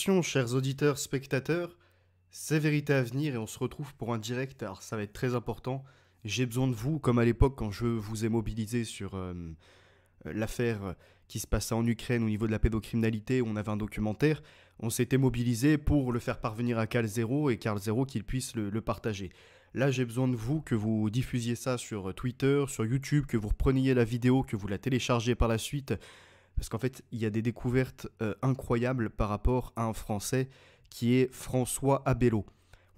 Attention, chers auditeurs, spectateurs, c'est vérité à venir et on se retrouve pour un direct. Alors, ça va être très important. J'ai besoin de vous, comme à l'époque quand je vous ai mobilisé sur l'affaire qui se passait en Ukraine au niveau de la pédocriminalité. On avait un documentaire. On s'était mobilisé pour le faire parvenir à Carl Zero et Carl Zero qu'il puisse le partager. Là, j'ai besoin de vous, que vous diffusiez ça sur Twitter, sur YouTube, que vous repreniez la vidéo, que vous la téléchargez par la suite. Parce qu'en fait, il y a des découvertes incroyables par rapport à un Français qui est François Abello.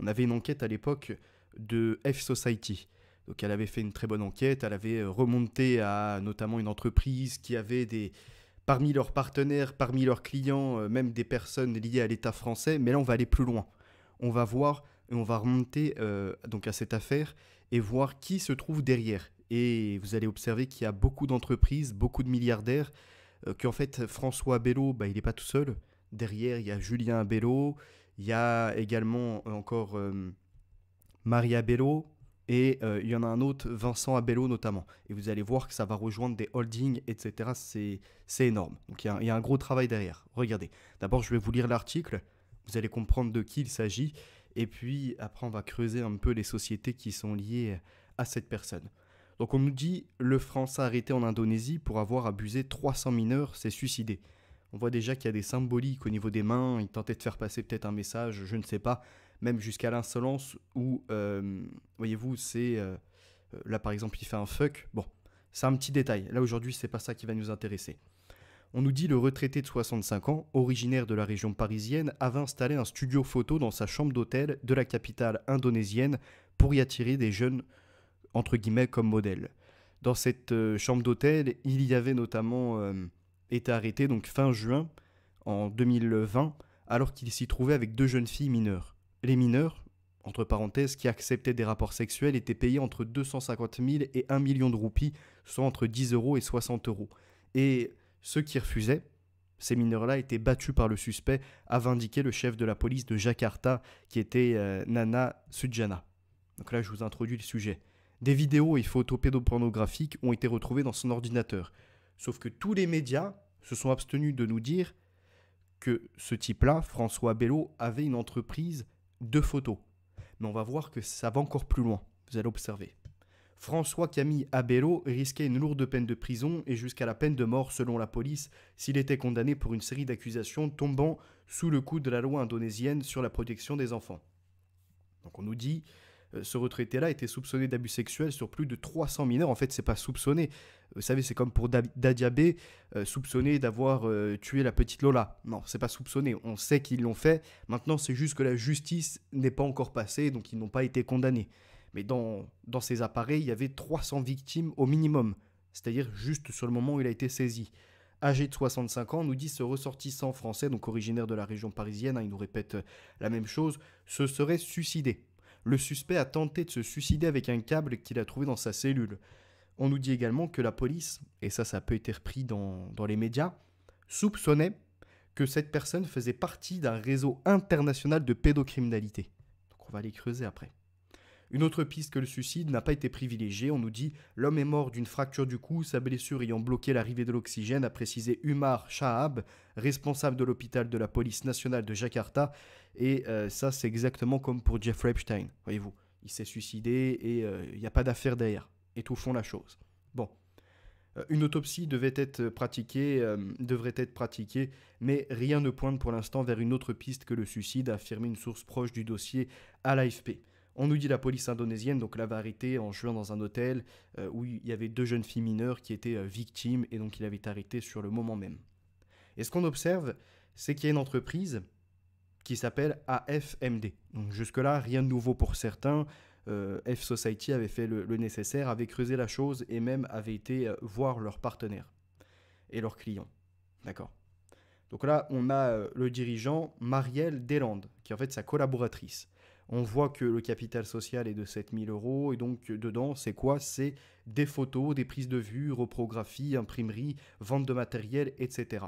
On avait une enquête à l'époque de F-Society. Donc elle avait fait une très bonne enquête, elle avait remonté à notamment une entreprise qui avait parmi leurs partenaires, parmi leurs clients, même des personnes liées à l'État français. Mais là, on va aller plus loin. On va voir et on va remonter donc à cette affaire et voir qui se trouve derrière. Et vous allez observer qu'il y a beaucoup d'entreprises, beaucoup de milliardaires, qu'en fait François Abello, bah, il n'est pas tout seul. Derrière, il y a Julien Abello, il y a également encore Marie Abello, et il y en a un autre, Vincent Abello notamment. Et vous allez voir que ça va rejoindre des holdings, etc. C'est énorme. Donc il y a un gros travail derrière. Regardez. D'abord, je vais vous lire l'article. Vous allez comprendre de qui il s'agit. Et puis, après, on va creuser un peu les sociétés qui sont liées à cette personne. Donc on nous dit, le Français arrêté en Indonésie pour avoir abusé 300 mineurs s'est suicidé. On voit déjà qu'il y a des symboliques au niveau des mains. Il tentait de faire passer peut-être un message, je ne sais pas, même jusqu'à l'insolence où, voyez-vous, c'est... là, par exemple, il fait un fuck. Bon, c'est un petit détail. Là, aujourd'hui, c'est pas ça qui va nous intéresser. On nous dit le retraité de 65 ans, originaire de la région parisienne, avait installé un studio photo dans sa chambre d'hôtel de la capitale indonésienne pour y attirer des jeunes, entre guillemets, comme modèles. Dans cette chambre d'hôtel, il y avait notamment été arrêté donc fin juin en 2020, alors qu'il s'y trouvait avec deux jeunes filles mineures. Les mineurs, entre parenthèses, qui acceptaient des rapports sexuels étaient payés entre 250 000 et 1 million de roupies, soit entre 10 euros et 60 euros. Et ceux qui refusaient, ces mineurs-là étaient battus par le suspect, avait indiqué le chef de la police de Jakarta, qui était Nana Sudjana. Donc là, je vous introduis le sujet. Des vidéos et photos pédopornographiques ont été retrouvées dans son ordinateur. Sauf que tous les médias se sont abstenus de nous dire que ce type-là, François Abello, avait une entreprise de photos. Mais on va voir que ça va encore plus loin. Vous allez observer. François Camille Abello risquait une lourde peine de prison et jusqu'à la peine de mort selon la police s'il était condamné pour une série d'accusations tombant sous le coup de la loi indonésienne sur la protection des enfants. Donc on nous dit, ce retraité-là était soupçonné d'abus sexuels sur plus de 300 mineurs. En fait, c'est pas soupçonné. Vous savez, c'est comme pour Dadiabé, soupçonné d'avoir tué la petite Lola. Non, c'est pas soupçonné. On sait qu'ils l'ont fait. Maintenant, c'est juste que la justice n'est pas encore passée, donc ils n'ont pas été condamnés. Mais dans ces appareils, il y avait 300 victimes au minimum. C'est-à-dire juste sur le moment où il a été saisi. Âgé de 65 ans, nous dit ce ressortissant français, donc originaire de la région parisienne, il nous répète la même chose, se serait suicidé. Le suspect a tenté de se suicider avec un câble qu'il a trouvé dans sa cellule. On nous dit également que la police, et ça peut être repris dans les médias, soupçonnait que cette personne faisait partie d'un réseau international de pédocriminalité. Donc on va aller creuser après. Une autre piste que le suicide n'a pas été privilégiée, on nous dit l'homme est mort d'une fracture du cou, sa blessure ayant bloqué l'arrivée de l'oxygène, a précisé Umar Shahab, responsable de l'hôpital de la police nationale de Jakarta. Et ça, c'est exactement comme pour Jeffrey Epstein, voyez-vous. Il s'est suicidé et il n'y a pas d'affaire derrière. Étouffons la chose. Bon. Une autopsie devrait être pratiquée, mais rien ne pointe pour l'instant vers une autre piste que le suicide, a affirmé une source proche du dossier à l'AFP. On nous dit la police indonésienne donc l'avait arrêté en juin dans un hôtel où il y avait deux jeunes filles mineures qui étaient victimes et donc il avait été arrêté sur le moment même. Et ce qu'on observe, c'est qu'il y a une entreprise qui s'appelle AFMD. Donc jusque-là, rien de nouveau pour certains. F-Society avait fait le nécessaire, avait creusé la chose et même avait été voir leurs partenaires et leurs clients. D'accord. Donc là, on a le dirigeant Marielle Deslandes, qui est en fait sa collaboratrice. On voit que le capital social est de 7 000 euros et donc dedans, c'est quoi? C'est des photos, des prises de vue, reprographie, imprimerie, vente de matériel, etc.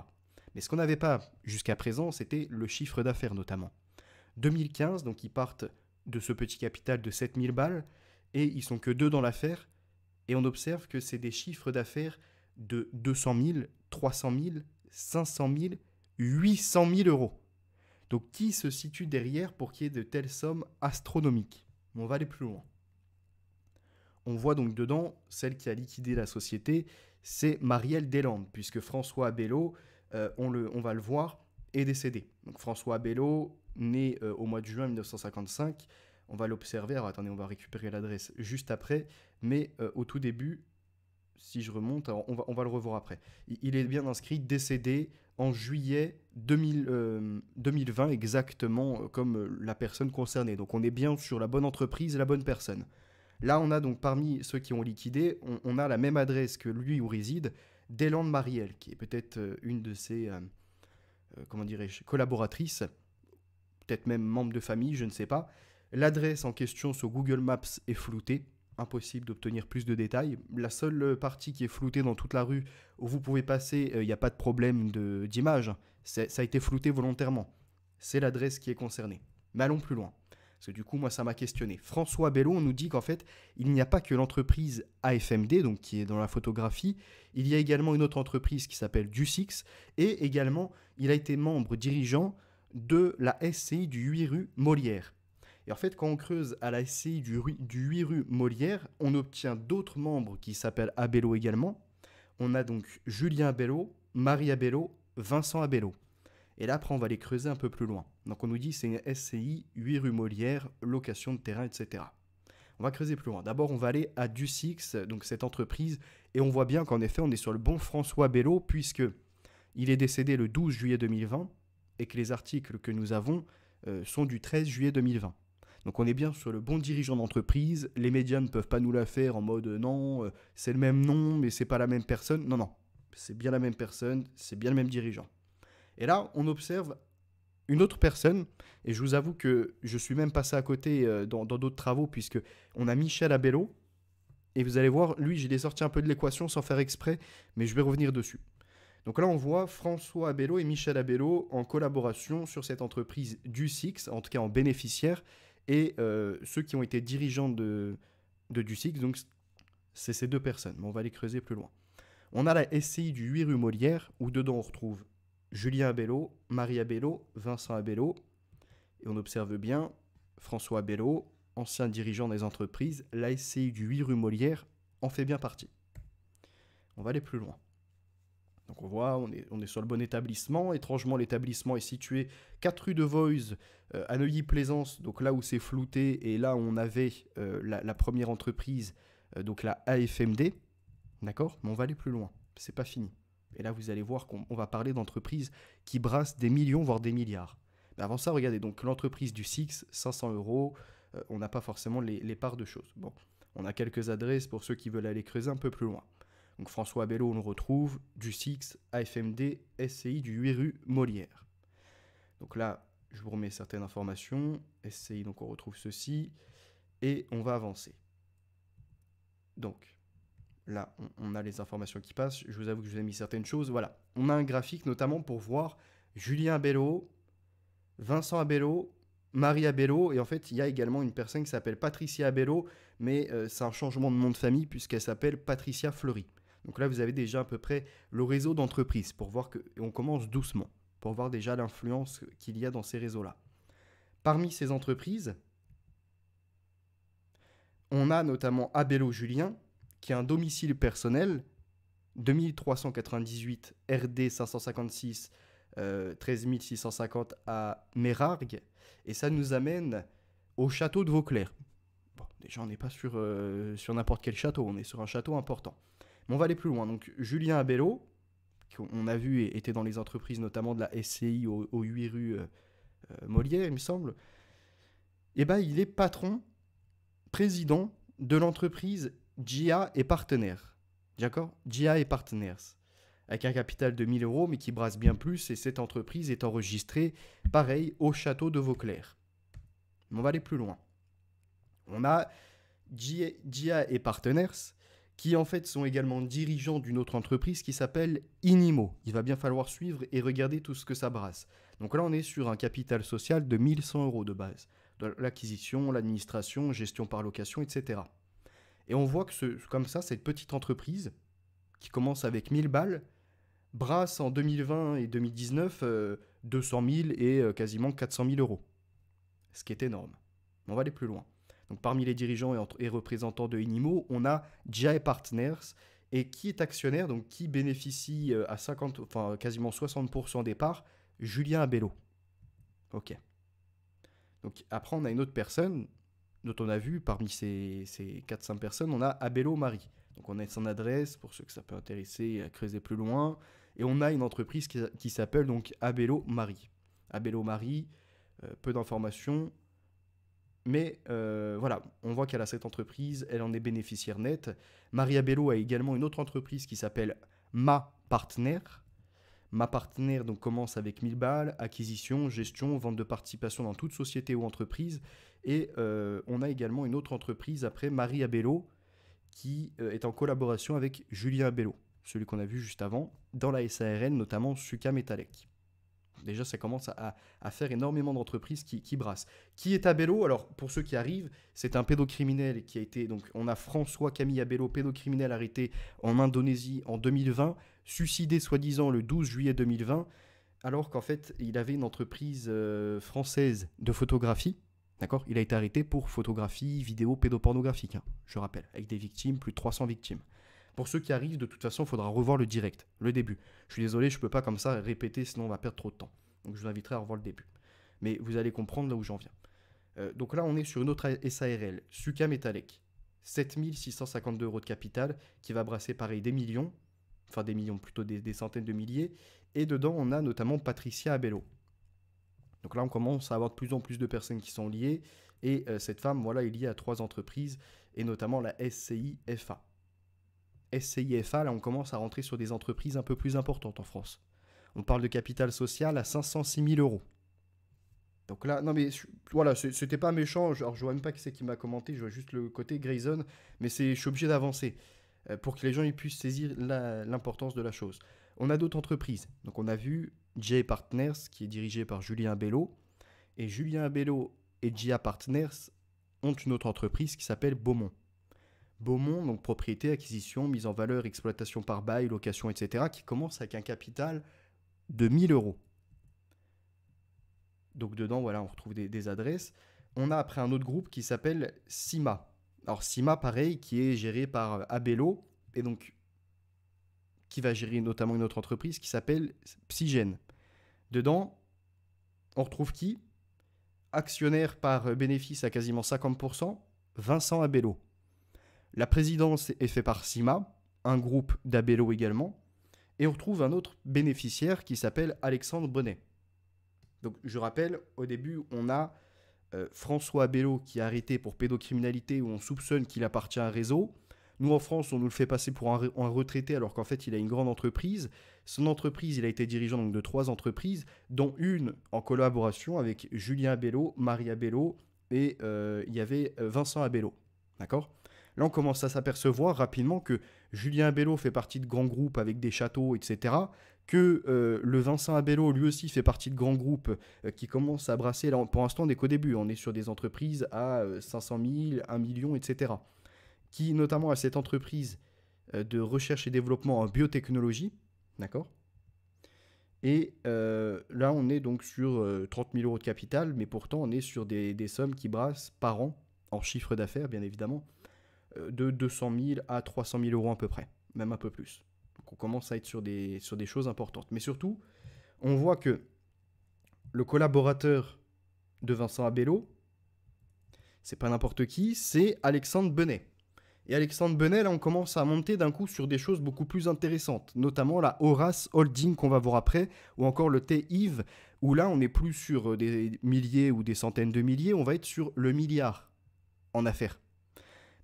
Mais ce qu'on n'avait pas jusqu'à présent, c'était le chiffre d'affaires notamment. 2015, donc ils partent de ce petit capital de 7 000 balles et ils sont que deux dans l'affaire et on observe que c'est des chiffres d'affaires de 200 000, 300 000, 500 000, 800 000 euros. Donc qui se situe derrière pour qu'il y ait de telles sommes astronomiques? On va aller plus loin. On voit donc dedans, celle qui a liquidé la société, c'est Marielle Deslandes, puisque François Abello, on va le voir, est décédé. Donc François Abello, né au mois de juin 1955, on va l'observer, alors attendez, on va récupérer l'adresse juste après, mais au tout début, si je remonte, alors on va le revoir après. Il est bien inscrit décédé en juillet 2020, exactement comme la personne concernée. Donc on est bien sur la bonne entreprise, la bonne personne. Là, on a donc parmi ceux qui ont liquidé, on a la même adresse que lui où réside, Deslandes Marielle, qui est peut-être une de ses comment dirais-je, collaboratrices, peut-être même membre de famille, je ne sais pas. L'adresse en question sur Google Maps est floutée, impossible d'obtenir plus de détails. La seule partie qui est floutée dans toute la rue où vous pouvez passer, il n'y a pas de problème d'image, ça a été flouté volontairement. C'est l'adresse qui est concernée. Mais allons plus loin. Parce que du coup, moi, ça m'a questionné. François Bello, on nous dit qu'en fait, il n'y a pas que l'entreprise AFMD, donc qui est dans la photographie, il y a également une autre entreprise qui s'appelle Ducix, et également, il a été membre dirigeant de la SCI du 8 rue Molière. Et en fait, quand on creuse à la SCI du 8 rue Molière, on obtient d'autres membres qui s'appellent Abello également. On a donc Julien Abello, Marie Abello, Vincent Abello. Et là, après, on va les creuser un peu plus loin. Donc, on nous dit c'est une SCI, 8 rue Molière, location de terrain, etc. On va creuser plus loin. D'abord, on va aller à Ducix, donc cette entreprise, et on voit bien qu'en effet, on est sur le bon François Bello, puisque il est décédé le 12 juillet 2020, et que les articles que nous avons sont du 13 juillet 2020. Donc on est bien sur le bon dirigeant d'entreprise. Les médias ne peuvent pas nous la faire en mode non, c'est le même nom, mais c'est pas la même personne. Non, non, c'est bien la même personne, c'est bien le même dirigeant. Et là, on observe une autre personne, et je vous avoue que je suis même passé à côté dans d'autres travaux, puisque on a Michel Abello, et vous allez voir, lui, je l'ai sorti un peu de l'équation sans faire exprès, mais je vais revenir dessus. Donc là, on voit François Abello et Michel Abello en collaboration sur cette entreprise Ducix, en tout cas en bénéficiaire, et ceux qui ont été dirigeants de Ducix, donc c'est ces deux personnes, mais on va les creuser plus loin. On a la SCI du 8 rue Molière, où dedans on retrouve Julien Abello, Marie Abello, Vincent Abello, et on observe bien François Abello, ancien dirigeant des entreprises, la SCI du 8 rue Molière en fait bien partie. On va aller plus loin. Donc on voit, on est sur le bon établissement. Étrangement, l'établissement est situé 4 rue de Voise, à Neuilly-Plaisance, donc là où c'est flouté, et là où on avait la première entreprise, donc la AFMD. D'accord? Mais on va aller plus loin, c'est pas fini. Et là, vous allez voir qu'on va parler d'entreprises qui brassent des millions, voire des milliards. Mais avant ça, regardez, donc l'entreprise du Six, 500 euros, on n'a pas forcément les parts de choses. Bon, on a quelques adresses pour ceux qui veulent aller creuser un peu plus loin. Donc François Abello, on le retrouve, du Six, AFMD, SCI du 8 rue Molière. Donc là, je vous remets certaines informations. SCI, donc on retrouve ceci. Et on va avancer. Donc, là, on a les informations qui passent. Je vous avoue que je vous ai mis certaines choses. Voilà. On a un graphique notamment pour voir Julien Abello, Vincent Abello, Marie Abello. Et en fait, il y a également une personne qui s'appelle Patricia Abello. Mais c'est un changement de nom de famille puisqu'elle s'appelle Patricia Fleury. Donc là, vous avez déjà à peu près le réseau d'entreprises pour voir qu'on commence doucement, pour voir déjà l'influence qu'il y a dans ces réseaux-là. Parmi ces entreprises, on a notamment Abello Julien, qui a un domicile personnel, 2398 RD 556 13650 à Mérargues, et ça nous amène au château de Vauclair. Bon, déjà, on n'est pas sur n'importe quel château, on est sur un château important. Mais on va aller plus loin. Donc, Julien Abello, qu'on a vu était dans les entreprises notamment de la SCI au 8 rue Molière, il me semble, et ben, il est patron, président de l'entreprise GIA et Partenaires. D'accord? GIA et Partenaires. Avec un capital de 1000 euros, mais qui brasse bien plus, et cette entreprise est enregistrée, pareil, au château de Vauclair. Mais on va aller plus loin. On a GIA et Partenaires, qui en fait sont également dirigeants d'une autre entreprise qui s'appelle Inimo. Il va bien falloir suivre et regarder tout ce que ça brasse. Donc là, on est sur un capital social de 1100 euros de base. De l'acquisition, l'administration, gestion par location, etc. Et on voit que comme ça, cette petite entreprise, qui commence avec 1000 balles, brasse en 2020 et 2019 200 000 et quasiment 400 000 euros. Ce qui est énorme. On va aller plus loin. Donc, parmi les dirigeants et représentants de Inimo, on a GI Partners, et qui est actionnaire, donc qui bénéficie à 50, enfin, quasiment 60% des parts, Julien Abello. Ok. Donc après, on a une autre personne dont on a vu, parmi ces 4-5 personnes, on a Abello Marie. Donc on a son adresse, pour ceux que ça peut intéresser à creuser plus loin. Et on a une entreprise qui s'appelle donc Abello Marie. Abello Marie, peu d'informations. Mais voilà, on voit qu'elle a cette entreprise, elle en est bénéficiaire nette. Marie Abello a également une autre entreprise qui s'appelle Ma Partner. Ma Partner donc, commence avec 1000 balles, acquisition, gestion, vente de participation dans toute société ou entreprise. Et on a également une autre entreprise après, Marie Abello, qui est en collaboration avec Julien Abello, celui qu'on a vu juste avant, dans la SARL, notamment Suca Metalec. Déjà, ça commence à faire énormément d'entreprises qui brassent. Qui est Abello? Alors, pour ceux qui arrivent, c'est un pédocriminel qui a été... Donc, on a François Camille Abello, pédocriminel arrêté en Indonésie en 2020, suicidé soi-disant le 12 juillet 2020, alors qu'en fait, il avait une entreprise française de photographie. D'accord? Il a été arrêté pour photographie, vidéo pédopornographique, hein, je rappelle, avec des victimes, plus de 300 victimes. Pour ceux qui arrivent, de toute façon, il faudra revoir le direct, le début. Je suis désolé, je ne peux pas comme ça répéter, sinon on va perdre trop de temps. Donc je vous inviterai à revoir le début. Mais vous allez comprendre là où j'en viens. Donc là, on est sur une autre SARL, Suca Metalec. 7 652 euros de capital, qui va brasser pareil des millions, enfin des millions, plutôt des centaines de milliers. Et dedans, on a notamment Patricia Abello. Donc là, on commence à avoir de plus en plus de personnes qui sont liées. Et cette femme, voilà, est liée à 3 entreprises, et notamment la SCIFA. SCIFA, là, on commence à rentrer sur des entreprises un peu plus importantes en France. On parle de capital social à 506 000 euros. Donc là, non mais voilà, c'était pas méchant. Alors je vois même pas qui c'est qui m'a commenté, je vois juste le côté Grayson, mais je suis obligé d'avancer pour que les gens ils puissent saisir l'importance de la chose. On a d'autres entreprises. Donc on a vu GI Partners qui est dirigé par Julien Abello. Et Julien Abello et GI Partners ont une autre entreprise qui s'appelle Beaumont. Beaumont, donc propriété, acquisition, mise en valeur, exploitation par bail, location, etc., qui commence avec un capital de 1000 euros. Donc dedans, voilà, on retrouve des adresses. On a après un autre groupe qui s'appelle CIMA. Alors CIMA, pareil, qui est géré par Abello, et donc qui va gérer notamment une autre entreprise qui s'appelle Psygène. Dedans, on retrouve qui? Actionnaire par bénéfice à quasiment 50%, Vincent Abello. La présidence est faite par CIMA, un groupe d'Abello également, et on retrouve un autre bénéficiaire qui s'appelle Alexandre Bonnet. Donc je rappelle, au début, on a François Abello qui est arrêté pour pédocriminalité où on soupçonne qu'il appartient à un réseau. Nous, en France, on nous le fait passer pour un retraité alors qu'en fait, il a une grande entreprise. Son entreprise, il a été dirigeant donc, de 3 entreprises, dont une en collaboration avec Julien Abello, Marie Abello et il y avait Vincent Abello. D'accord ? Là, on commence à s'apercevoir rapidement que Julien Abello fait partie de grands groupes avec des châteaux, etc., que le Vincent Abello, lui aussi, fait partie de grands groupes qui commencent à brasser. Là, pour l'instant, on n'est qu'au début. On est sur des entreprises à 500 000, 1 million, etc., qui, notamment à cette entreprise de recherche et développement en biotechnologie, d'accord ? Et là, on est donc sur 30 000 euros de capital, mais pourtant, on est sur des sommes qui brassent par an, en chiffre d'affaires, bien évidemment, de 200 000 à 300 000 euros à peu près, même un peu plus. Donc on commence à être sur des choses importantes. Mais surtout, on voit que le collaborateur de Vincent Abello, c'est pas n'importe qui, c'est Alexandre Bonnet. Et Alexandre Bonnet, là, on commence à monter d'un coup sur des choses beaucoup plus intéressantes, notamment la Horace Holding qu'on va voir après, ou encore le T-Yves, où là, on n'est plus sur des milliers ou des centaines de milliers, on va être sur le milliard en affaires.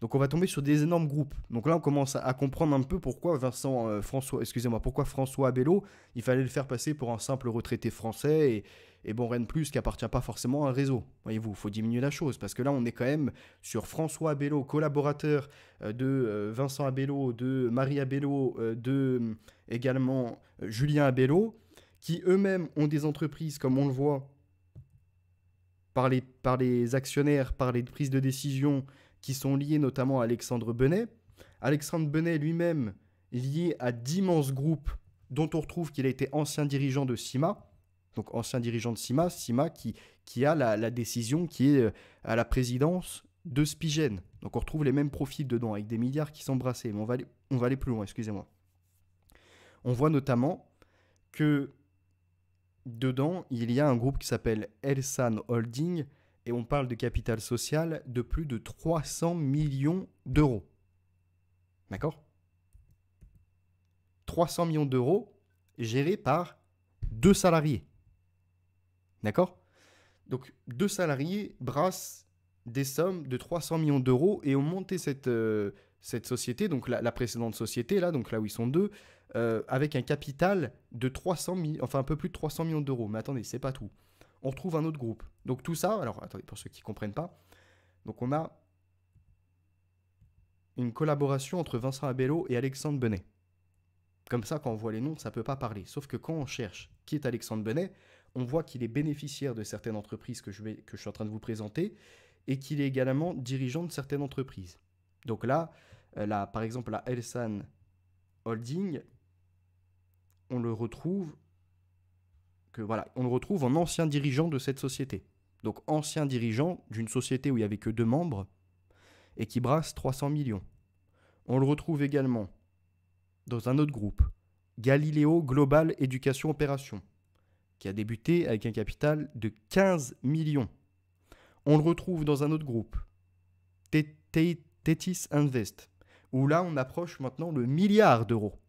Donc on va tomber sur des énormes groupes. Donc là, on commence à comprendre un peu pourquoi pourquoi François Abello, il fallait le faire passer pour un simple retraité français et bon, rien de plus qui appartient pas forcément à un réseau. Voyez-vous, il faut diminuer la chose parce que là, on est quand même sur François Abello, collaborateur de Vincent Abello, de Marie Abello, de également Julien Abello, qui eux-mêmes ont des entreprises, comme on le voit, par les actionnaires, par les prises de décision, qui sont liés notamment à Alexandre Bonnet. Alexandre Bonnet lui-même lié à d'immenses groupes dont on retrouve qu'il a été ancien dirigeant de CIMA. Donc ancien dirigeant de Cima, Cima qui a la décision qui est à la présidence de Spigen. Donc on retrouve les mêmes profils dedans, avec des milliards qui sont brassés. Mais on va aller plus loin, excusez-moi. On voit notamment que dedans, il y a un groupe qui s'appelle Elsan Holding, et on parle de capital social de plus de 300 millions d'euros. D'accord ? 300 millions d'euros gérés par 2 salariés. D'accord ? Donc 2 salariés brassent des sommes de 300 millions d'euros et ont monté cette société, donc la précédente société, là, donc là où ils sont deux, avec un capital de 300 millions, enfin un peu plus de 300 millions d'euros. Mais attendez, c'est pas tout. On retrouve un autre groupe. Donc tout ça, alors attendez, pour ceux qui ne comprennent pas, donc on a une collaboration entre Vincent Abello et Alexandre Benet. Comme ça, quand on voit les noms, ça ne peut pas parler. Sauf que quand on cherche qui est Alexandre Benet, on voit qu'il est bénéficiaire de certaines entreprises que je suis en train de vous présenter et qu'il est également dirigeant de certaines entreprises. Donc là, par exemple, la Elsan Holding, on le retrouve en ancien dirigeant de cette société. Donc ancien dirigeant d'une société où il n'y avait que 2 membres et qui brasse 300 millions. On le retrouve également dans un autre groupe, Galileo Global Éducation Opération, qui a débuté avec un capital de 15 millions. On le retrouve dans un autre groupe, Tethys Invest, où là on approche maintenant le milliard d'euros.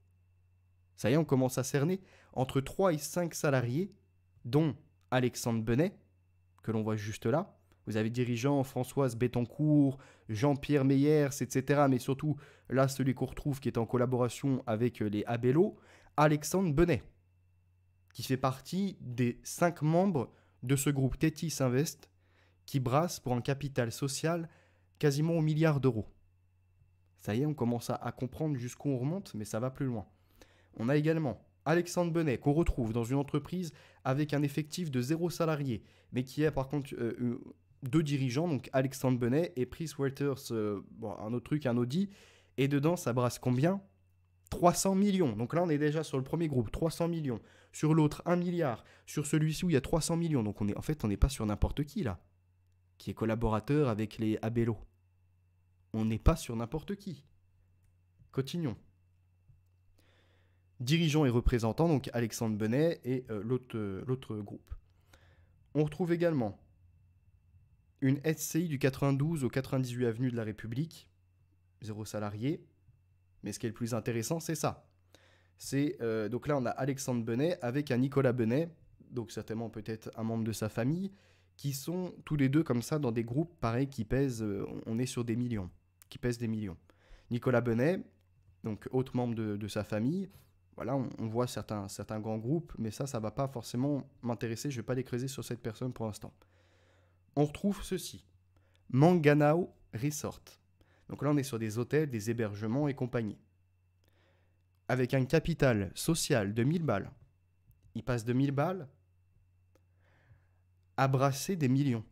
Ça y est, on commence à cerner entre 3 et 5 salariés, dont Alexandre Benet, que l'on voit juste là. Vous avez dirigeants Françoise Bettencourt, Jean-Pierre Meyers, etc. Mais surtout, là, celui qu'on retrouve qui est en collaboration avec les Abello, Alexandre Benet, qui fait partie des 5 membres de ce groupe Tethys Invest, qui brasse pour un capital social quasiment au milliard d'euros. Ça y est, on commence à comprendre jusqu'où on remonte, mais ça va plus loin. On a également Alexandre Benet, qu'on retrouve dans une entreprise avec un effectif de 0 salarié, mais qui a par contre 2 dirigeants, donc Alexandre Benet et Price Waterhouse, un autre truc, un Audi, et dedans ça brasse combien ? 300 millions. Donc là on est déjà sur le premier groupe, 300 millions. Sur l'autre, 1 milliard. Sur celui-ci où il y a 300 millions. Donc on n'est pas sur n'importe qui là, qui est collaborateur avec les Abello. On n'est pas sur n'importe qui. Continuons. Dirigeant et représentant, donc Alexandre Benet et l'autre groupe. On retrouve également une SCI du 92 au 98 avenue de la République, 0 salarié. Mais ce qui est le plus intéressant, c'est ça. Donc là, on a Alexandre Benet avec un Nicolas Benet, donc certainement peut-être un membre de sa famille, qui sont tous les deux comme ça dans des groupes pareils qui pèsent, on est sur des millions, qui pèsent des millions. Nicolas Benet, donc autre membre de sa famille, voilà, on voit certains grands groupes, mais ça ne va pas forcément m'intéresser, je ne vais pas les creuser sur cette personne pour l'instant. On retrouve ceci, Manganao Resort. Donc là, on est sur des hôtels, des hébergements et compagnie. Avec un capital social de 1000 balles, il passe de 1000 balles à brasser des millions.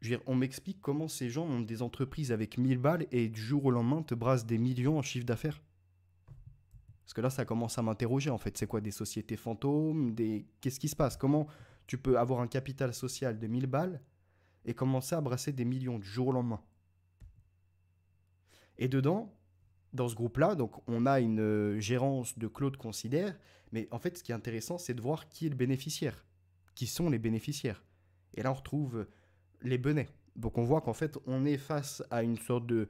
Je veux dire, on m'explique comment ces gens ont des entreprises avec 1000 balles et du jour au lendemain te brassent des millions en chiffre d'affaires. Parce que là, ça commence à m'interroger en fait. C'est quoi des sociétés fantômes, Qu'est-ce qui se passe ? Comment tu peux avoir un capital social de 1000 balles et commencer à brasser des millions du jour au lendemain ? Et dedans, dans ce groupe-là, donc on a une gérance de Claude Considère, mais en fait, ce qui est intéressant, c'est de voir qui est le bénéficiaire. Qui sont les bénéficiaires ? Et là, on retrouve les Benet. Donc on voit qu'en fait, on est face à une sorte de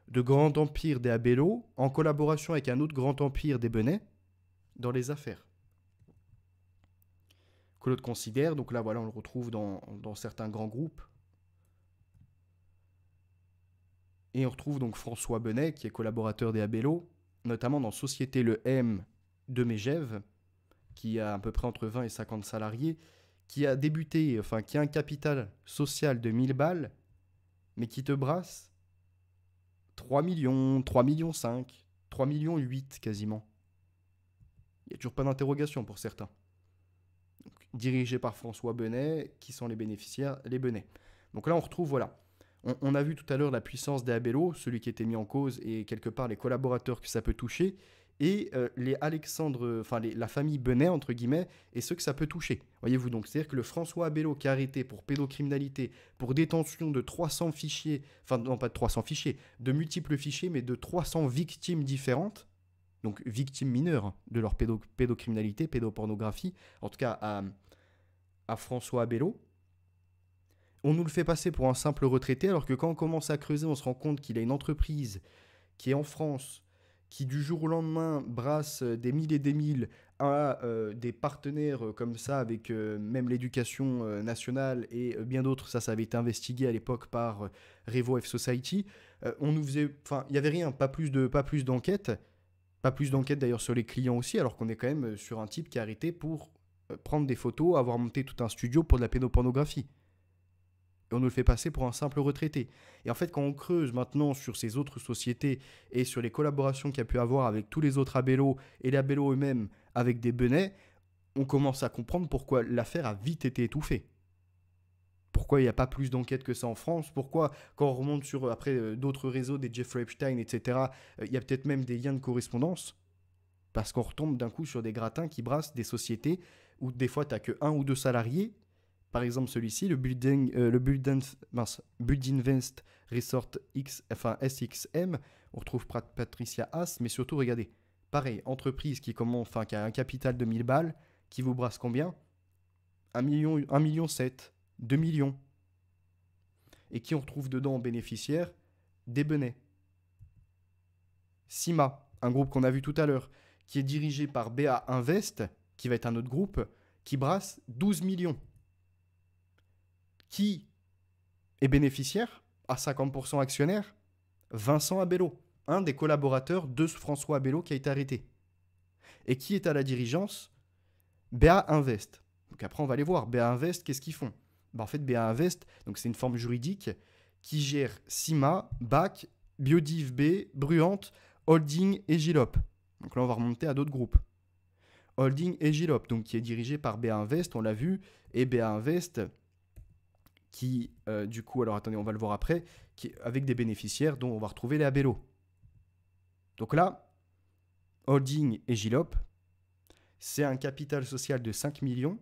grand empire des Abello, en collaboration avec un autre grand empire des Benet, dans les affaires. Claude Considère, donc là, voilà, on le retrouve dans certains grands groupes. Et on retrouve donc François Benet, qui est collaborateur des Abello, notamment dans Société Le M de Megève, qui a à peu près entre 20 et 50 salariés, qui a débuté, qui a un capital social de 1000 balles, mais qui te brasse 3 millions, 3 millions 5, 3 millions 8 quasiment. Il n'y a toujours pas d'interrogation pour certains. Donc, dirigé par François Benet, qui sont les bénéficiaires, les Benet. Donc là, on retrouve, voilà. On a vu tout à l'heure la puissance des Abello, celui qui était mis en cause, et quelque part les collaborateurs que ça peut toucher. et les Alexandre, enfin la famille Benet, entre guillemets, et ceux que ça peut toucher. Voyez-vous, donc c'est-à-dire que le François Abello qui est arrêté pour pédocriminalité, pour détention de 300 fichiers, enfin non pas de 300 fichiers, de multiples fichiers, mais de 300 victimes différentes, donc victimes mineures hein, de leur pédocriminalité, pédopornographie, en tout cas à François Abello, on nous le fait passer pour un simple retraité, alors que quand on commence à creuser, on se rend compte qu'il a une entreprise qui est en France, qui du jour au lendemain brasse des mille et des mille à des partenaires comme ça, avec même l'éducation nationale et bien d'autres. Ça avait été investigué à l'époque par Revo F Society. On nous faisait, enfin, il y avait rien, pas plus d'enquête, pas plus d'enquête d'ailleurs sur les clients aussi, alors qu'on est quand même sur un type qui est arrêté pour prendre des photos, avoir monté tout un studio pour de la pédopornographie. Et on nous le fait passer pour un simple retraité. Et en fait, quand on creuse maintenant sur ces autres sociétés et sur les collaborations qu'il y a pu avoir avec tous les autres Abello et les Abello eux-mêmes avec des Benet, on commence à comprendre pourquoi l'affaire a vite été étouffée. Pourquoi il n'y a pas plus d'enquêtes que ça en France? Pourquoi, quand on remonte sur après d'autres réseaux, des Jeffrey Epstein, etc., il y a peut-être même des liens de correspondance? Parce qu'on retombe d'un coup sur des gratins qui brassent des sociétés où des fois tu n'as que un ou deux salariés. Par exemple, celui-ci, le Buildinvest Resort X, enfin SXM, on retrouve Patricia Haas, mais surtout, regardez, pareil, entreprise qui a un capital de 1000 balles, qui vous brasse combien? 1 million 7, 2 millions. Et qui on retrouve dedans en bénéficiaire? Des Benet. Cima, un groupe qu'on a vu tout à l'heure, qui est dirigé par BA Invest, qui va être un autre groupe, qui brasse 12 millions. Qui est bénéficiaire, à 50% actionnaire? Vincent Abello, un des collaborateurs de François Abello qui a été arrêté. Et qui est à la dirigeance? BA Invest. Donc après, on va aller voir. BA Invest, qu'est-ce qu'ils font? En fait, BA Invest, c'est une forme juridique qui gère Cima, BAC, Biodiv B, Bruante, Holding et Gilop. Donc là, on va remonter à d'autres groupes. Holding et Gilop, donc qui est dirigé par BA Invest, on l'a vu, et BA Invest qui, du coup, alors attendez, on va le voir après, avec des bénéficiaires dont on va retrouver les Abello. Donc là, Holding et Gilop, c'est un capital social de 5 millions.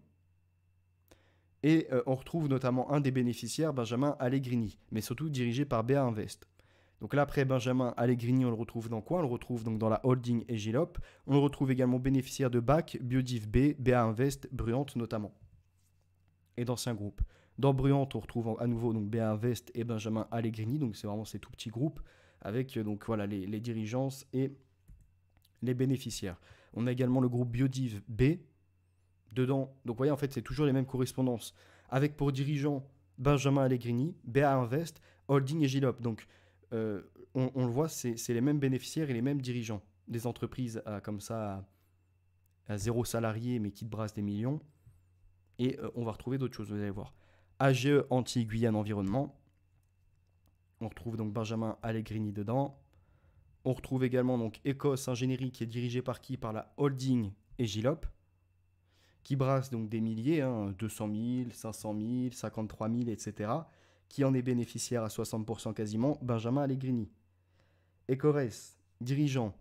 Et on retrouve notamment un des bénéficiaires, Benjamin Allegrini, mais surtout dirigé par BA Invest. Donc là, après Benjamin Allegrini, on le retrouve dans quoi? On le retrouve donc dans la Holding et Gilop. On le retrouve également bénéficiaire de BAC, Biodiv B, BA Invest, Bruante notamment. Et d'anciens groupes. Dans Bruante, on retrouve à nouveau donc BA Invest et Benjamin Allegrini. Donc c'est vraiment ces tout petits groupes avec donc voilà les dirigeances et les bénéficiaires. On a également le groupe Biodiv B dedans. Donc vous voyez, en fait, c'est toujours les mêmes correspondances. Avec pour dirigeants Benjamin Allegrini, BA Invest, Holding et Gilop. Donc on le voit, c'est les mêmes bénéficiaires et les mêmes dirigeants. Des entreprises comme ça à 0 salarié mais qui te brassent des millions. Et on va retrouver d'autres choses, vous allez voir. AGE Antilles-Guyane Environnement. On retrouve donc Benjamin Allegrini dedans. On retrouve également donc Écosse Ingénierie qui est dirigée par qui? Par la Holding et Gilop, qui brasse donc des milliers, 200 000, 500 000, 53 000, etc. Qui en est bénéficiaire à 60% quasiment? Benjamin Allegrini. Ecores, dirigeant.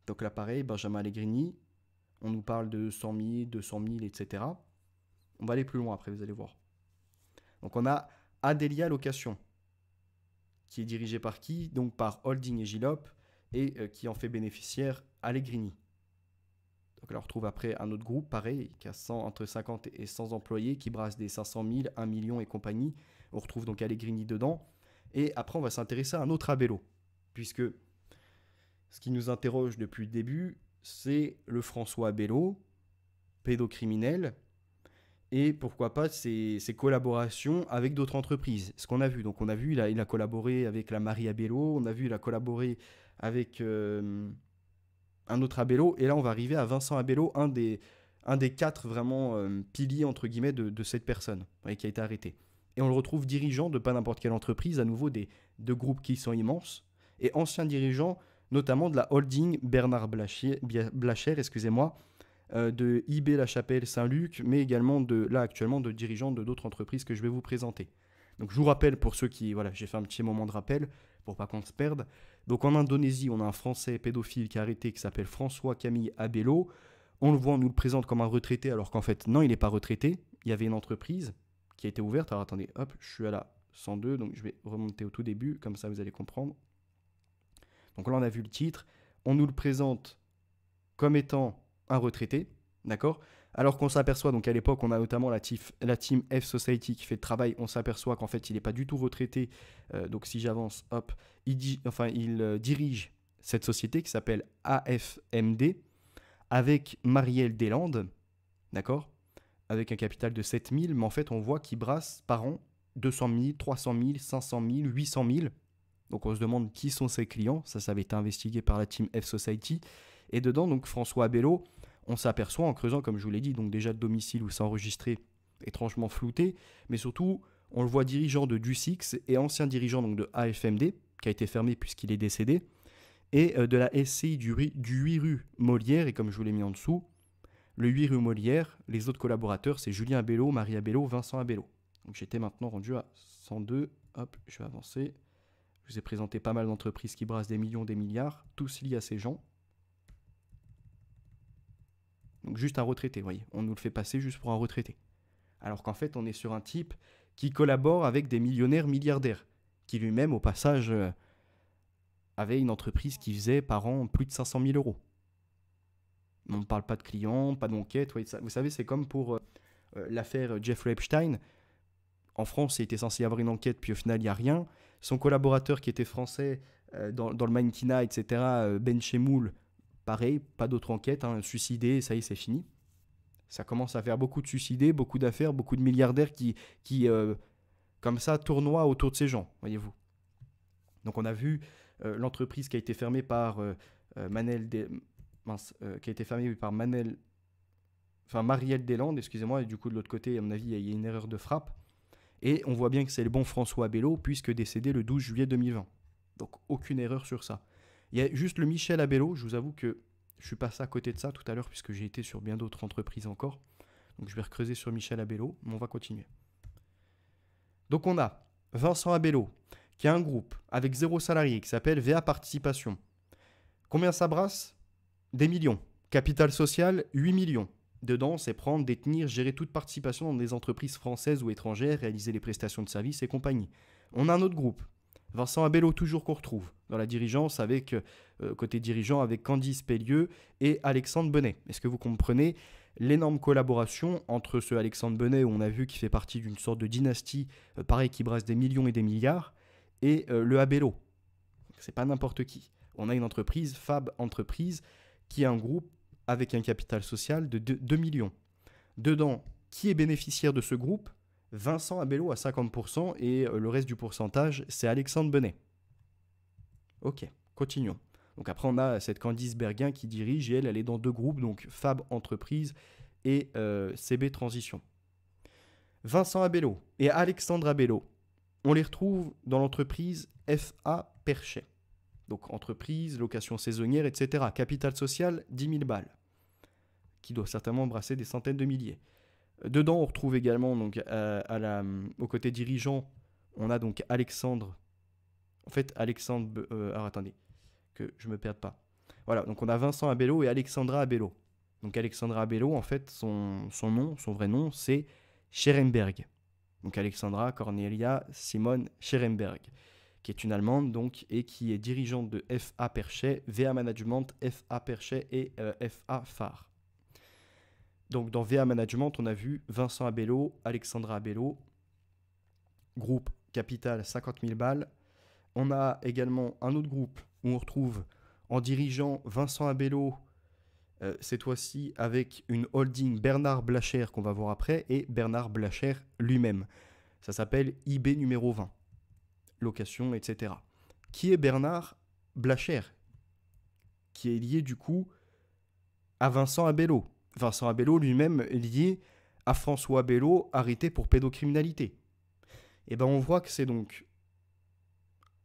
Donc là pareil, Benjamin Allegrini. On nous parle de 100 000, 200 000, etc. On va aller plus loin après, vous allez voir. Donc on a Adelia Location, qui est dirigé par qui? Donc par Holding et Gilop, et qui en fait bénéficiaire Allegrini. Donc là on retrouve après un autre groupe, pareil, qui a entre 50 et 100 employés, qui brasse des 500 000, 1 million et compagnie. On retrouve donc Allegrini dedans. Et après on va s'intéresser à un autre Abello, puisque ce qui nous interroge depuis le début, c'est le François Abello, pédocriminel, et pourquoi pas ses collaborations avec d'autres entreprises. Ce qu'on a vu, donc on a vu, il a collaboré avec la Marie Abello, on a vu, il a collaboré avec un autre Abello, et là on va arriver à Vincent Abello, un des 4 vraiment piliers entre guillemets de cette personne qui a été arrêté. Et on le retrouve dirigeant de pas n'importe quelle entreprise, à nouveau de groupes qui sont immenses, et ancien dirigeant notamment de la Holding Bernard Blacher, de IB La Chapelle Saint-Luc, mais également actuellement de dirigeants de d'autres entreprises que je vais vous présenter. Donc je vous rappelle pour ceux qui, voilà, j'ai fait un petit moment de rappel pour pas qu'on se perde. Donc en Indonésie, on a un Français pédophile qui est arrêté qui s'appelle François Camille Abello. On le voit, on nous le présente comme un retraité alors qu'en fait non, il n'est pas retraité. Il y avait une entreprise qui a été ouverte. Alors attendez, hop, je suis à la 102, donc je vais remonter au tout début, comme ça vous allez comprendre. Donc là on a vu le titre, on nous le présente comme étant un retraité, d'accord? Alors qu'on s'aperçoit, donc à l'époque, on a notamment la team F Society qui fait le travail, on s'aperçoit qu'en fait, il n'est pas du tout retraité. Donc si j'avance, hop, il dirige cette société qui s'appelle AFMD avec Marielle Deslandes, d'accord? Avec un capital de 7000, mais en fait, on voit qu'il brasse par an 200 000, 300 000, 500 000, 800 000. Donc on se demande qui sont ses clients, ça avait été investigué par la team F Society. Et dedans, donc François Abello, on s'aperçoit en creusant, comme je vous l'ai dit, donc déjà le domicile où c'est enregistré, étrangement flouté, mais surtout, on le voit dirigeant de DUSX et ancien dirigeant donc de AFMD, qui a été fermé puisqu'il est décédé, et de la SCI du 8 rue Molière, et comme je vous l'ai mis en dessous, le 8 rue Molière, les autres collaborateurs, c'est Julien Abello, Marie Abello, Vincent Abello. Donc j'étais maintenant rendu à 102, hop, je vais avancer. Je vous ai présenté pas mal d'entreprises qui brassent des millions, des milliards, tous liés à ces gens. Donc juste un retraité, vous voyez. On nous le fait passer juste pour un retraité. Alors qu'en fait, on est sur un type qui collabore avec des millionnaires milliardaires, qui lui-même, au passage, avait une entreprise qui faisait par an plus de 500 000 euros. On ne parle pas de clients, pas d'enquête. Vous savez, c'est comme pour l'affaire Jeffrey Epstein. En France, il était censé y avoir une enquête, puis au final, il n'y a rien. Son collaborateur qui était français dans le mannequinat, etc., Ben Chemoul, pareil, pas d'autre enquête, hein, suicidé, ça y est, c'est fini. Ça commence à faire beaucoup de suicidés, beaucoup d'affaires, beaucoup de milliardaires qui comme ça, tournoient autour de ces gens, voyez-vous. Donc on a vu l'entreprise qui a été fermée par qui a été fermée par Marielle Deslandes, excusez-moi, et du coup de l'autre côté, à mon avis, il y a une erreur de frappe. Et on voit bien que c'est le bon François Abello, puisque décédé le 12 juillet 2020. Donc aucune erreur sur ça. Il y a juste le Michel Abello, je vous avoue que je suis passé à côté de ça tout à l'heure, puisque j'ai été sur bien d'autres entreprises encore. Donc je vais recreuser sur Michel Abello, mais on va continuer. Donc on a Vincent Abello, qui a un groupe avec 0 salarié, qui s'appelle VA Participation. Combien ça brasse? Des millions. Capital social, 8 millions. Dedans, c'est prendre, détenir, gérer toute participation dans des entreprises françaises ou étrangères, réaliser les prestations de services et compagnie. On a un autre groupe, Vincent Abello toujours qu'on retrouve dans la dirigeance avec, côté dirigeant avec Candice Pellieu et Alexandre Benet. Est-ce que vous comprenez l'énorme collaboration entre ce Alexandre Benet, où on a vu qu'il fait partie d'une sorte de dynastie, pareil, qui brasse des millions et des milliards, et le Abello. C'est pas n'importe qui. On a une entreprise, Fab Entreprise, qui est un groupe avec un capital social de 2 millions. Dedans, qui est bénéficiaire de ce groupe? Vincent Abello à 50% et le reste du pourcentage, c'est Alexandre Benet. Ok, continuons. Donc après, on a cette Candice Berguin qui dirige et elle est dans 2 groupes, donc Fab Entreprise et CB Transition. Vincent Abello et Alexandre Abello, on les retrouve dans l'entreprise FA Perchet. Donc entreprise, location saisonnière, etc. Capital social, 10 000 balles, qui doit certainement brasser des centaines de milliers. Dedans, on retrouve également, donc, au côté dirigeant, on a donc Alexandre. En fait, Alexandre. Alors attendez, que je ne me perde pas. Voilà, donc on a Vincent Abello et Alexandra Abello. Donc Alexandra Abello, en fait, son nom, son vrai nom, c'est Scherenberg. Donc Alexandra Cornelia Simone Scherenberg, qui est une Allemande donc, et qui est dirigeante de FA Perchet, VA Management, FA Perchet et FA Phare. Donc dans VA Management, on a vu Vincent Abello, Alexandra Abello, groupe capital 50 000 balles. On a également un autre groupe où on retrouve en dirigeant Vincent Abello, cette fois-ci avec une holding Bernard Blacher qu'on va voir après, et Bernard Blacher lui-même. Ça s'appelle IB numéro 20, location, etc. Qui est Bernard Blacher? Qui est lié du coup à Vincent Abello. Vincent Abello lui-même est lié à François Abello, arrêté pour pédocriminalité. Et bien on voit que c'est donc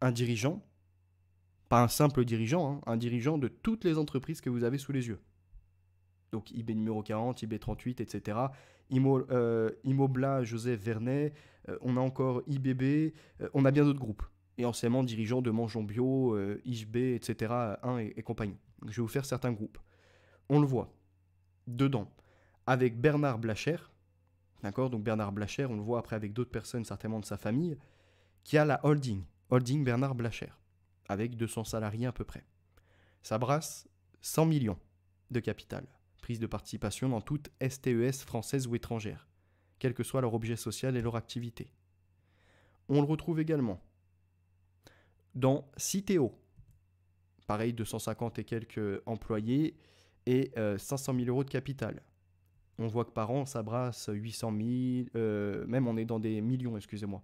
un dirigeant, pas un simple dirigeant, hein, un dirigeant de toutes les entreprises que vous avez sous les yeux. Donc IB numéro 40, IB 38, etc. Immobla, Joseph Vernet, on a encore IBB, on a bien d'autres groupes. Et anciennement dirigeants de Mangeons Bio, IHB, etc. 1 et compagnie. Donc, je vais vous faire certains groupes. On le voit dedans avec Bernard Blacher, d'accord? Donc Bernard Blacher, on le voit après avec d'autres personnes, certainement de sa famille, qui a la holding Bernard Blacher, avec 200 salariés à peu près. Ça brasse 100 millions de capital, prise de participation dans toute STES française ou étrangère, quel que soit leur objet social et leur activité. On le retrouve également dans Citeo, pareil, 250 et quelques employés et 500 000 euros de capital. On voit que par an, ça brasse 800 000, même on est dans des millions, excusez-moi.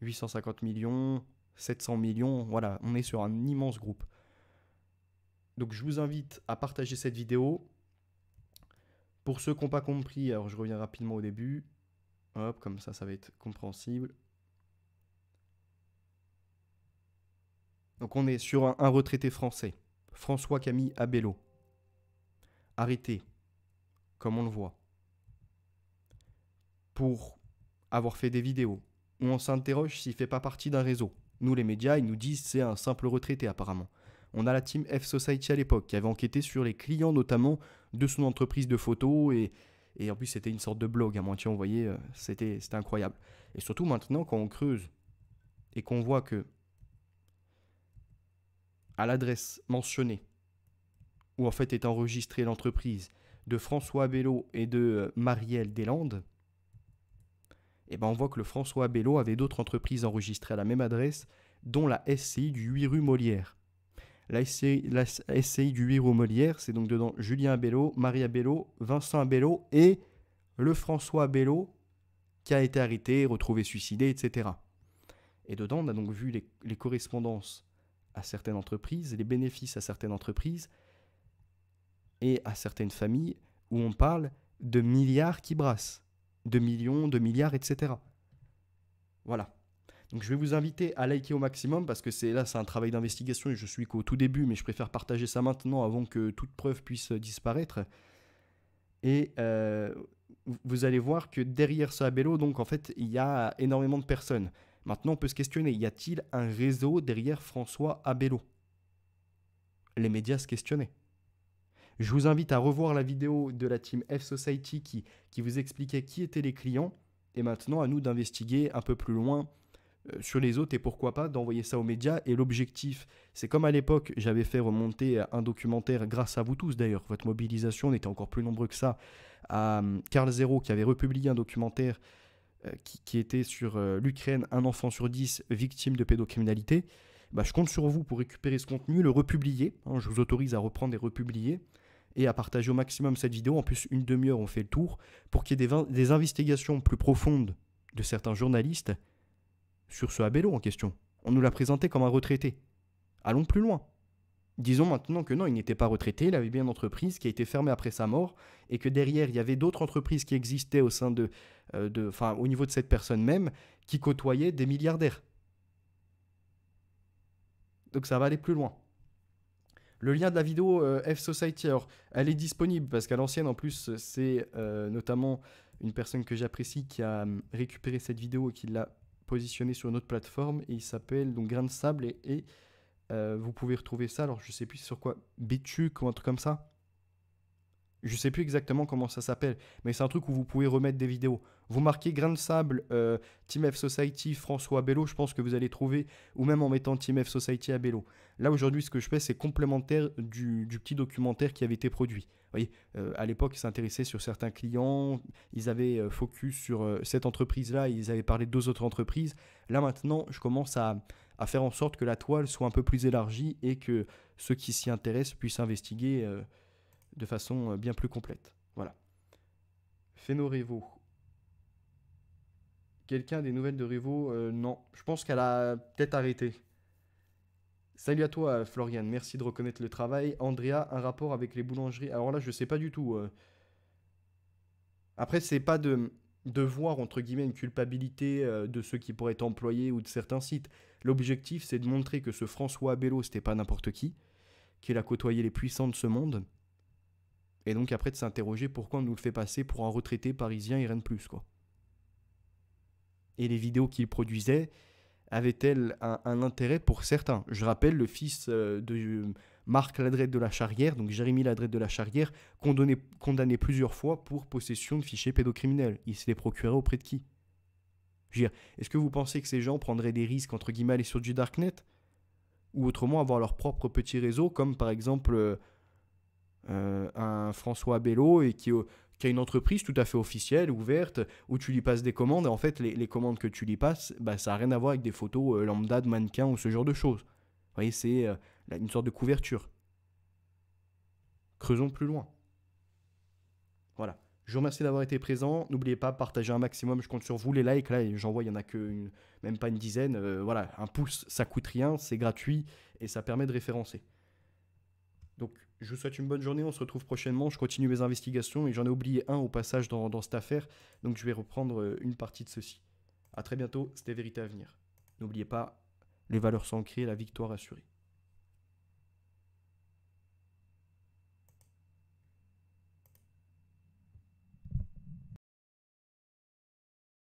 850 millions, 700 millions, voilà, on est sur un immense groupe. Donc je vous invite à partager cette vidéo. Pour ceux qui n'ont pas compris, alors je reviens rapidement au début. Hop, comme ça va être compréhensible. Donc on est sur un retraité français, François Camille Abello, arrêté, comme on le voit, pour avoir fait des vidéos où on s'interroge s'il ne fait pas partie d'un réseau. Nous, les médias, ils nous disent que c'est un simple retraité apparemment. On a la team F-Society à l'époque qui avait enquêté sur les clients notamment de son entreprise de photos et en plus c'était une sorte de blog à moitié, on voyait, c'était incroyable. Et surtout maintenant quand on creuse et qu'on voit que à l'adresse mentionnée où en fait est enregistrée l'entreprise de François Abello et de Marielle Deslandes, et ben on voit que le François Abello avait d'autres entreprises enregistrées à la même adresse, dont la SCI du 8 rue Molière. La SCI du 8 rue Molière, c'est donc dedans Julien Abello, Marie Abello, Vincent Abello et le François Abello qui a été arrêté, retrouvé suicidé, etc. Et dedans, on a donc vu les correspondances à certaines entreprises, les bénéfices à certaines entreprises et à certaines familles où on parle de milliards qui brassent, de millions, de milliards, etc. Voilà. Donc je vais vous inviter à liker au maximum parce que c'est un travail d'investigation et je suis qu'au tout début, mais je préfère partager ça maintenant avant que toute preuve puisse disparaître. Et vous allez voir que derrière ce Abello, donc en fait, il y a énormément de personnes. Maintenant, on peut se questionner, y a-t-il un réseau derrière François Abello? Les médias se questionnaient. Je vous invite à revoir la vidéo de la team F-Society qui vous expliquait qui étaient les clients et maintenant à nous d'investiguer un peu plus loin sur les autres et pourquoi pas d'envoyer ça aux médias. Et l'objectif, c'est comme à l'époque, j'avais fait remonter un documentaire grâce à vous tous d'ailleurs. Votre mobilisation, on était encore plus nombreux que ça. À Carl Zero qui avait republié un documentaire qui était sur l'Ukraine, un enfant sur 10 victime de pédocriminalité. Bah, je compte sur vous pour récupérer ce contenu, le republier. Hein, je vous autorise à reprendre et republier et à partager au maximum cette vidéo. En plus, une demi-heure, on fait le tour pour qu'il y ait des investigations plus profondes de certains journalistes sur ce Abello en question. On nous l'a présenté comme un retraité. Allons plus loin. Disons maintenant que non, il n'était pas retraité, il avait bien une entreprise qui a été fermée après sa mort et que derrière, il y avait d'autres entreprises qui existaient au sein au niveau de cette personne même qui côtoyaient des milliardaires. Donc ça va aller plus loin. Le lien de la vidéo F-Society, alors elle est disponible parce qu'à l'ancienne en plus c'est notamment une personne que j'apprécie qui a récupéré cette vidéo et qui l'a positionnée sur une autre plateforme et il s'appelle donc Grain de Sable et vous pouvez retrouver ça, alors je sais plus sur quoi, Bitchuk ou un truc comme ça. Je sais plus exactement comment ça s'appelle, mais c'est un truc où vous pouvez remettre des vidéos. Vous marquez Grain de Sable, Team F Society, François Abello, je pense que vous allez trouver, ou même en mettant Team F Society Abello. Là aujourd'hui, ce que je fais, c'est complémentaire du petit documentaire qui avait été produit. Vous voyez, à l'époque, ils s'intéressaient sur certains clients, ils avaient focus sur cette entreprise-là, ils avaient parlé de 2 autres entreprises. Là maintenant, je commence à faire en sorte que la toile soit un peu plus élargie et que ceux qui s'y intéressent puissent investiguer de façon bien plus complète. Voilà. Féno Revo. Quelqu'un a des nouvelles de Revo Non. Je pense qu'elle a peut-être arrêté. Salut à toi, Florian. Merci de reconnaître le travail. Andrea, un rapport avec les boulangeries. Alors là, je sais pas du tout. Après, c'est pas de voir, entre guillemets, une culpabilité de ceux qui pourraient être employés ou de certains sites. L'objectif, c'est de montrer que ce François Abello, c'était pas n'importe qui, qu'il a côtoyé les puissants de ce monde Et donc après de s'interroger pourquoi on nous le fait passer pour un retraité parisien et rien de plus, quoi. Et les vidéos qu'il produisait avaient-elles un intérêt pour certains? Je rappelle le fils de Marc Ladrette de la Charrière, donc Jérémy Ladrette de la Charrière, condamné plusieurs fois pour possession de fichiers pédocriminels. Il se les procurait auprès de qui? Je veux dire, est-ce que vous pensez que ces gens prendraient des risques, entre guillemets, aller sur du darknet? Ou autrement avoir leur propre petit réseau, comme par exemple un François Bello et qui a une entreprise tout à fait officielle, ouverte, où tu lui passes des commandes. Et en fait, les commandes que tu lui passes, bah, ça n'a rien à voir avec des photos lambda de mannequins ou ce genre de choses. Vous voyez, c'est une sorte de couverture. Creusons plus loin. Voilà. Je vous remercie d'avoir été présent. N'oubliez pas, partagez un maximum. Je compte sur vous. Les likes, là, j'en vois, il n'y en a que même pas une dizaine. Voilà, un pouce, ça coûte rien, c'est gratuit et ça permet de référencer. Donc, je vous souhaite une bonne journée. On se retrouve prochainement. Je continue mes investigations et j'en ai oublié un au passage dans cette affaire. Donc, je vais reprendre une partie de ceci. A très bientôt. C'était Vérité à venir. N'oubliez pas, les valeurs sont ancrées, la victoire assurée.